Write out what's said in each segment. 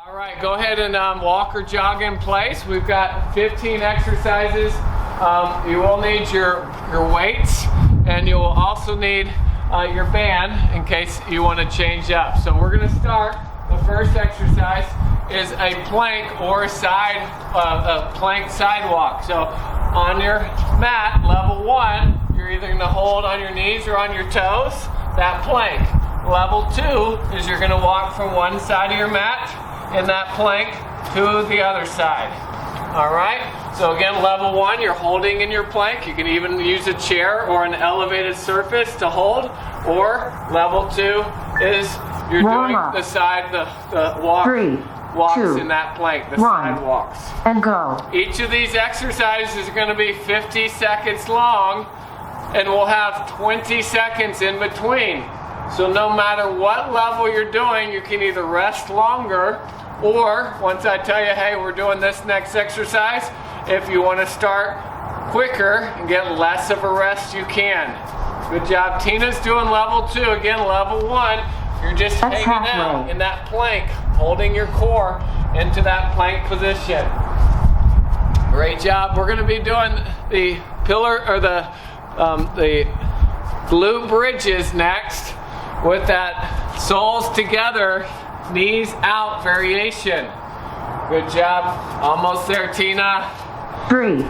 All right, go ahead and walk or jog in place. We've got 15 exercises. You will need your weights, and you will also need your band in case you want to change up. So we're going to start. The first exercise is a plank or a plank sidewalk. So on your mat, level 1, you're either going to hold on your knees or on your toes, that plank. Level 2 is you're going to walk from one side of your mat in that plank to the other side. All right? So again, level 1, you're holding in your plank. You can even use a chair or an elevated surface to hold. Or level 2 is you're doing the side, the walks 2, in that plank, the sidewalks. And go. Each of these exercises is going to be 50 seconds long, and we'll have 20 seconds in between. So no matter what level you're doing, you can either rest longer, or once I tell you, hey, we're doing this next exercise, if you want to start quicker and get less of a rest, you can. Good job. Tina's doing level 2. Again, level 1, you're just hanging out in that plank, holding your core into that plank position. Great job. We're going to be doing the pillar or the glute bridges next with that soles together, knees out variation. Good job. Almost there, Tina. 3,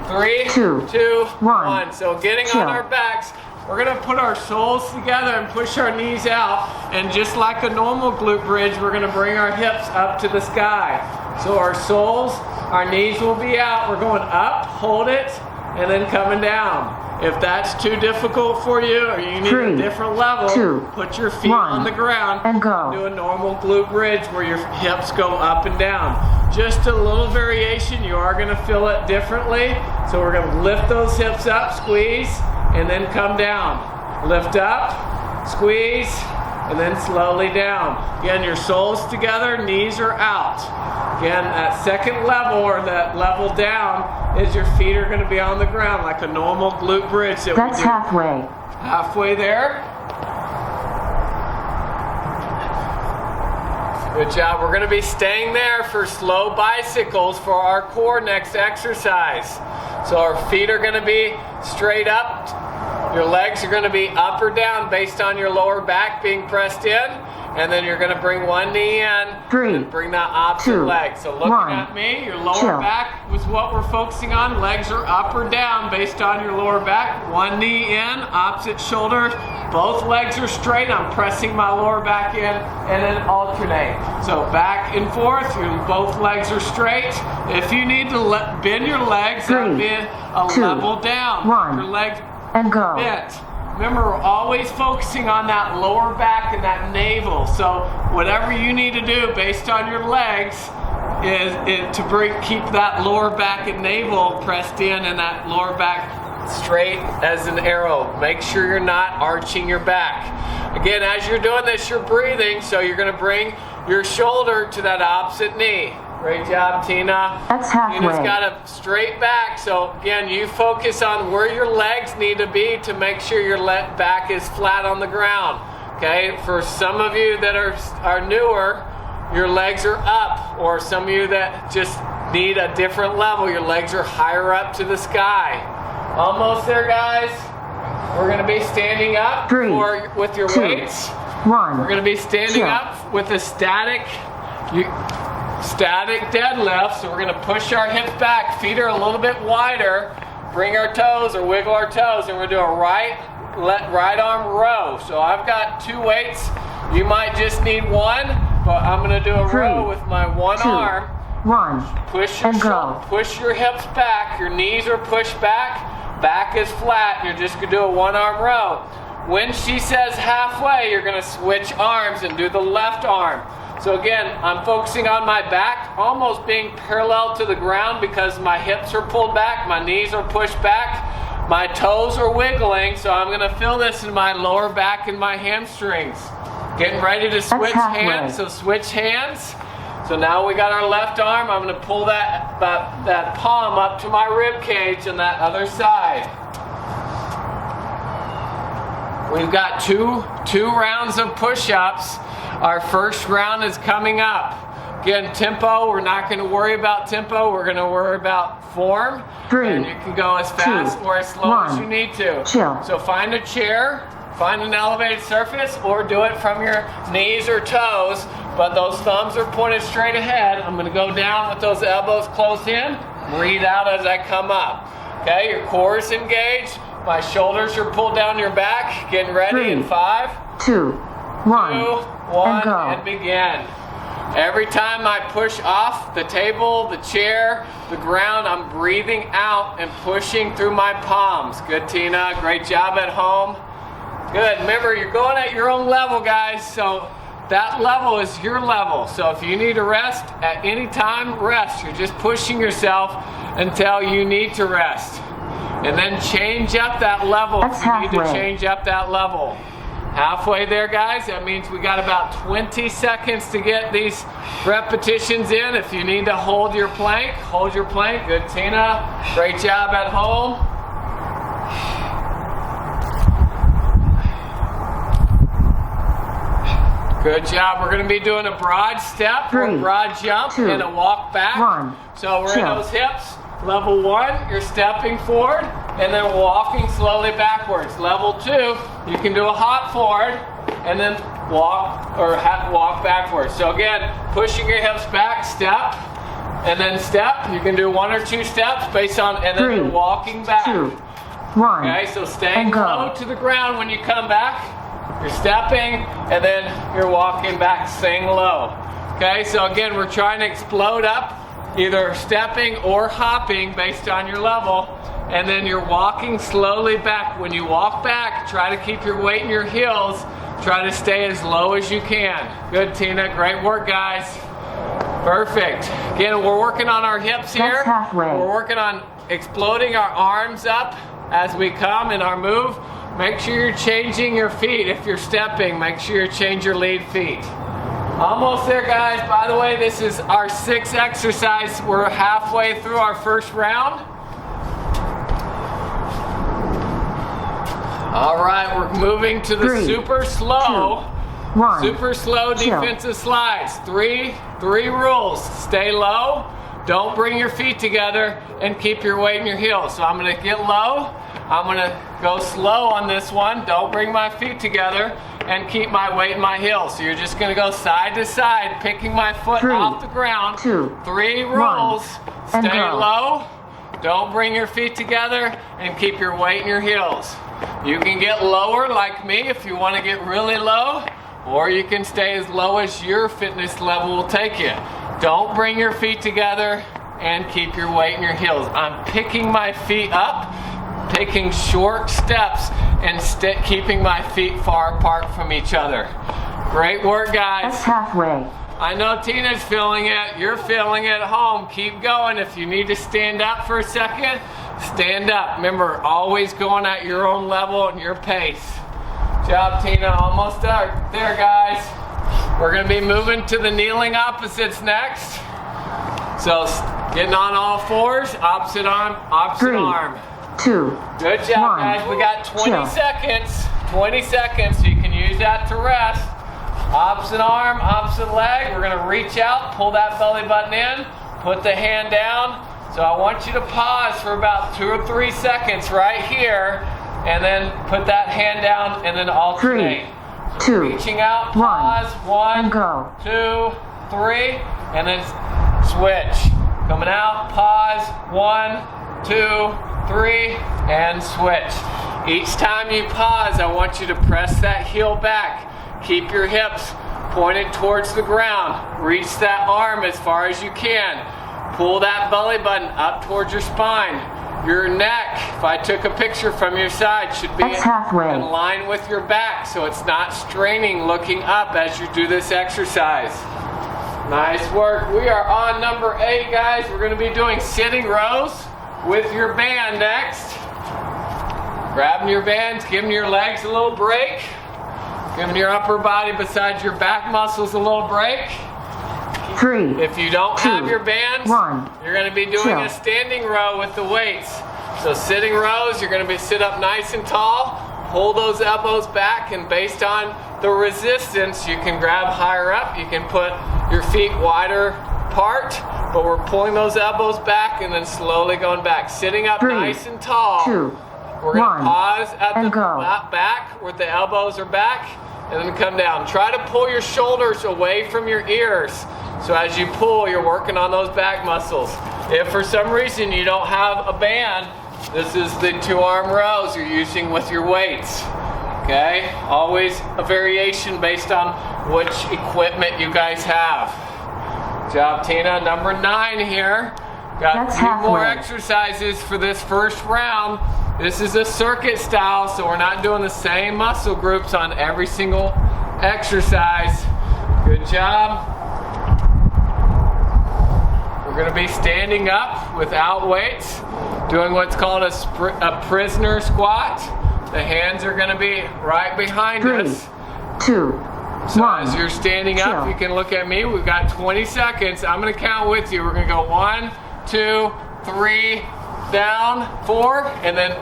2, 1. So getting on our backs, we're going to put our soles together and push our knees out. And just like a normal glute bridge, we're going to bring our hips up to the sky. So our soles, our knees will be out. We're going up, hold it, and then coming down. If that's too difficult for you, or you need a different level, put your feet on the ground and go. Do a normal glute bridge where your hips go up and down. Just a little variation. You are going to feel it differently. So we're going to lift those hips up, squeeze, and then come down. Lift up, squeeze, and then slowly down. Again, your soles together, knees are out. Again, that second level or that level down is your feet are going to be on the ground like a normal glute bridge that That's we do. halfway. Halfway there. Good job. We're going to be staying there for slow bicycles for our core next exercise. So our feet are going to be straight up. Your legs are going to be up or down based on your lower back being pressed in. And then you're going to bring one knee in and bring that opposite leg. So looking at me, your lower back was what we're focusing on. Legs are up or down based on your lower back. One knee in, opposite shoulder. Both legs are straight. I'm pressing my lower back in and then alternate. So back and forth, both legs are straight. If you need to bend your legs, that would be a level down. Your legs and go. Bent. Remember, we're always focusing on that lower back and that navel. So whatever you need to do based on your legs is to keep that lower back and navel pressed in and that lower back straight as an arrow. Make sure you're not arching your back. Again, as you're doing this, you're breathing, so you're going to bring your shoulder to that opposite knee. Great job, Tina. That's halfway. Tina's got a straight back, so again, you focus on where your legs need to be to make sure your back is flat on the ground. Okay, for some of you that are newer, your legs are up, or some of you that just need a different level, your legs are higher up to the sky. Almost there, guys. We're going to be standing up with your weights. 1. We're going to be standing up with a static deadlift. So we're going to push our hips back. Feet are a little bit wider. Bring our toes or wiggle our toes, and we're going to do a right arm row. So I've got 2 weights. You might just need 1, but I'm going to do a row with my one arm. 1. Push your hips back. Your knees are pushed back. Back is flat. You're just going to do a 1-arm row. When she says halfway, you're going to switch arms and do the left arm. So again, I'm focusing on my back, almost being parallel to the ground because my hips are pulled back, my knees are pushed back, my toes are wiggling, so I'm going to feel this in my lower back and my hamstrings. Getting ready to switch hands, so switch hands. So now we got our left arm. I'm going to pull that palm up to my rib cage on that other side. We've got two rounds of push-ups. Our first round is coming up. Again, tempo, we're not going to worry about tempo. We're going to worry about form. 3, and you can go as fast 2, or as slow as 1. you need to. Chill. So find a chair, find an elevated surface, or do it from your knees or toes. But those thumbs are pointed straight ahead. I'm going to go down with those elbows closed in. Breathe out as I come up. Okay, your core is engaged. My shoulders are pulled down your back. Getting ready 3, in 5, 2, 1, 2, 1, and begin. Every time I push off the table, the chair, the ground, I'm breathing out and pushing through my palms. Good, Tina. Great job at home. Good. Remember, you're going at your own level, guys. So that level is your level. So if you need to rest at any time, rest. You're just pushing yourself until you need to rest. And then change up that level if you need to change up that level. Halfway there, guys. That means we got about 20 seconds to get these repetitions in. If you need to hold your plank, hold your plank. Good, Tina. Great job at home. Good job. We're going to be doing a broad step, 3, or broad jump, 2, and a walk back. 1. So we're in those hips. Level 1, you're stepping forward and then walking slowly backwards. Level 2, you can do a hop forward and then walk or walk backwards. So again, pushing your hips back, step, and then step. You can do 1 or 2 steps based on, and then 3, you're walking back. 2, 1. Okay, so staying low to the ground when you come back. You're stepping and then you're walking back, staying low. Okay, so again, we're trying to explode up, either stepping or hopping based on your level, and then you're walking slowly back. When you walk back, try to keep your weight in your heels. Try to stay as low as you can. Good, Tina. Great work, guys. Perfect. Again, we're working on our hips here. We're working on exploding our arms up as we come in our move. Make sure you're changing your feet. If you're stepping, make sure you change your lead feet. Almost there, guys. By the way, this is our 6th exercise. We're halfway through our first round. All right, we're moving to the 3, super slow, 2, 1. super slow defensive slides. Three rules. Stay low, don't bring your feet together, and keep your weight in your heels. So I'm gonna get low. I'm gonna go slow on this one. Don't bring my feet together and keep my weight in my heels. So you're just gonna go side to side, picking my foot 3, off the ground. 2, 3 rules. 1, Stay low. Don't bring your feet together and keep your weight in your heels. You can get lower like me if you want to get really low, or you can stay as low as your fitness level will take you. Don't bring your feet together and keep your weight in your heels. I'm picking my feet up, taking short steps, and keeping my feet far apart from each other. Great work, guys. That's halfway. I know Tina's feeling it. You're feeling it at home. Keep going. If you need to stand up for a second, stand up. Remember, always going at your own level and your pace. Good job, Tina. Almost there, guys. We're going to be moving to the kneeling opposites next. So getting on all fours, opposite arm, opposite 3, arm. 2, Good job, 1. guys. We got 20 Chill. seconds. 20 seconds, so you can use that to rest. Opposite arm, opposite leg. We're gonna reach out, pull that belly button in, put the hand down. So I want you to pause for about 2 or 3 seconds right here, and then put that hand down and then alternate. 3, 2, Reaching out, 1, pause, 1, and go. 2, 3, and then switch. Coming out, pause, 1, 2, 3, and switch. Each time you pause, I want you to press that heel back. Keep your hips pointed towards the ground. Reach that arm as far as you can. Pull that belly button up towards your spine. Your neck, if I took a picture from your side, should be in line with your back, so it's not straining looking up as you do this exercise. Nice work. We are on number 8, guys. We're going to be doing sitting rows with your band next. Grabbing your bands, giving your legs a little break. Giving your upper body besides your back muscles a little break. 3, If you don't 2, have your bands, 1. you're going to be doing a standing row with the weights. So sitting rows, you're going to sit up nice and tall, pull those elbows back, and based on the resistance, you can grab higher up. You can put your feet wider apart, but we're pulling those elbows back and then slowly going back. Sitting up 3, nice and tall. 2, We're going 1, to pause at the and go. back where the elbows are back, and then come down. Try to pull your shoulders away from your ears. So as you pull, you're working on those back muscles. If for some reason you don't have a band, this is the 2-arm rows you're using with your weights. Okay? Always a variation based on which equipment you guys have. Good job, Tina. Number 9 here. Got That's a few more halfway. exercises for this first round. This is a circuit style, so we're not doing the same muscle groups on every single exercise. Good job. We're going to be standing up without weights, doing what's called a prisoner squat. The hands are going to be right behind 3, us. 2, So 1. as you're standing up, Chill. you can look at me. We've got 20 seconds. I'm going to count with you. We're going to go 1, 2, 3, down, 4, and then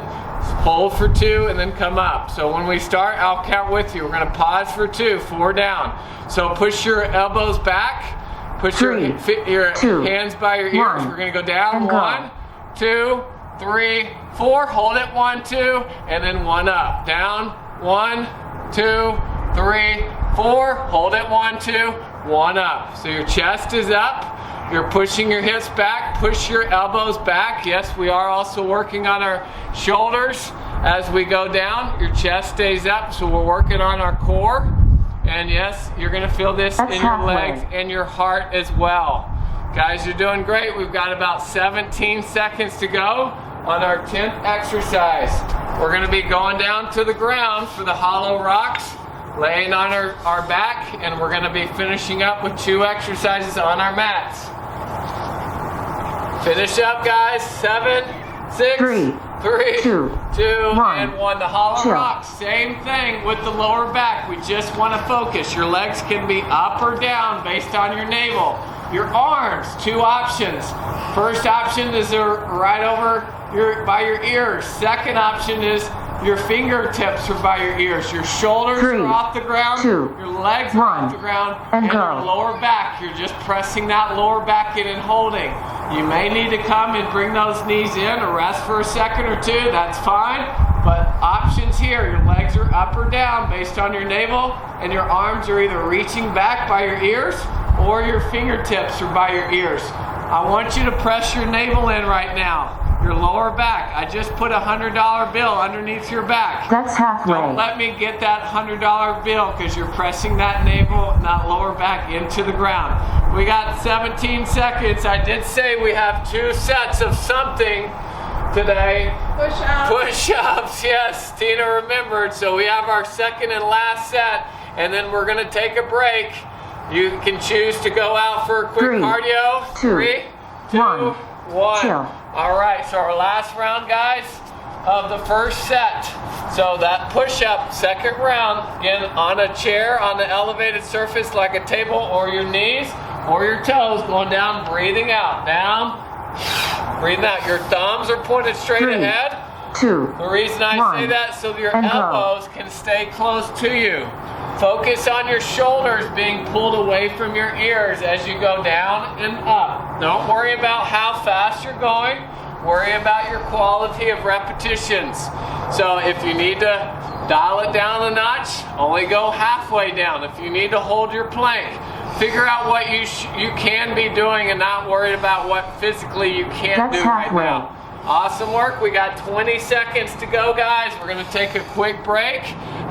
hold for 2, and then come up. So when we start, I'll count with you. We're going to pause for 2, 4 down. So push your elbows back. Put 3, your 2, hands by your ears. 1, We're going to go down. and go. 1, 2, 3, 4. Hold it. 1, 2, and then 1 up. Down. 1, 2, 3, 4. Hold it. 1, 2, 1 up. So your chest is up. You're pushing your hips back. Push your elbows back. Yes, we are also working on our shoulders as we go down. Your chest stays up, so we're working on our core. And yes, you're going to feel this That's in your halfway. legs and your heart as well. Guys, you're doing great. We've got about 17 seconds to go on our 10th exercise. We're going to be going down to the ground for the hollow rocks, laying on our back, and we're going to be finishing up with 2 exercises on our mats. Finish up, guys. 7, 6, 3, 3, 2, 1. and 1. The hollow Chill. rocks, same thing with the lower back. We just want to focus. Your legs can be up or down based on your navel. Your arms, 2 options. First option is they're right over by your ears. Second option is your fingertips are by your ears. Your shoulders 3, are off the ground. 2, your legs are 1, off the ground. and go. your lower back, you're just pressing that lower back in and holding. You may need to come and bring those knees in or rest for a second or 2. That's fine. But options here, your legs are up or down based on your navel, and your arms are either reaching back by your ears or your fingertips are by your ears. I want you to press your navel in right now. Your lower back. I just put a $100 bill underneath your back. That's halfway. Don't let me get that $100 bill because you're pressing that navel and that lower back into the ground. We got 17 seconds. I did say we have 2 sets of something today. Push-ups. Push-ups, yes. Tina remembered. So we have our second and last set, and then we're going to take a break. You can choose to go out for a quick 3, cardio. 2, 3, 2, 1. 1. Chill. All right, so our last round, guys, of the first set. So that push-up, second round, again, on a chair, on the elevated surface like a table, or your knees, or your toes, going down, breathing out. Down, breathing out. Your thumbs are pointed straight 3, ahead. 2, The reason I 1, say that, so your and go. elbows can stay close to you. Focus on your shoulders being pulled away from your ears as you go down and up. Don't worry about how fast you're going. Worry about your quality of repetitions. So if you need to dial it down a notch, only go halfway down. If you need to hold your plank, figure out what you can be doing and not worry about what physically you can't That's do right halfway. now. Awesome work. We got 20 seconds to go, guys. We're going to take a quick break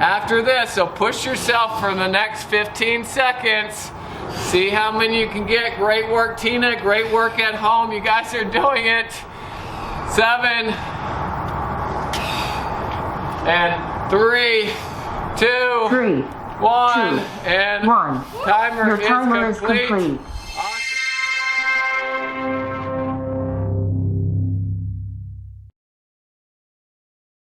after this. So push yourself for the next 15 seconds. See how many you can get. Great work, Tina. Great work at home. You guys are doing it. 7 and 3, 2, 3, 1, 2, and 1. timer Your timer is complete. is complete.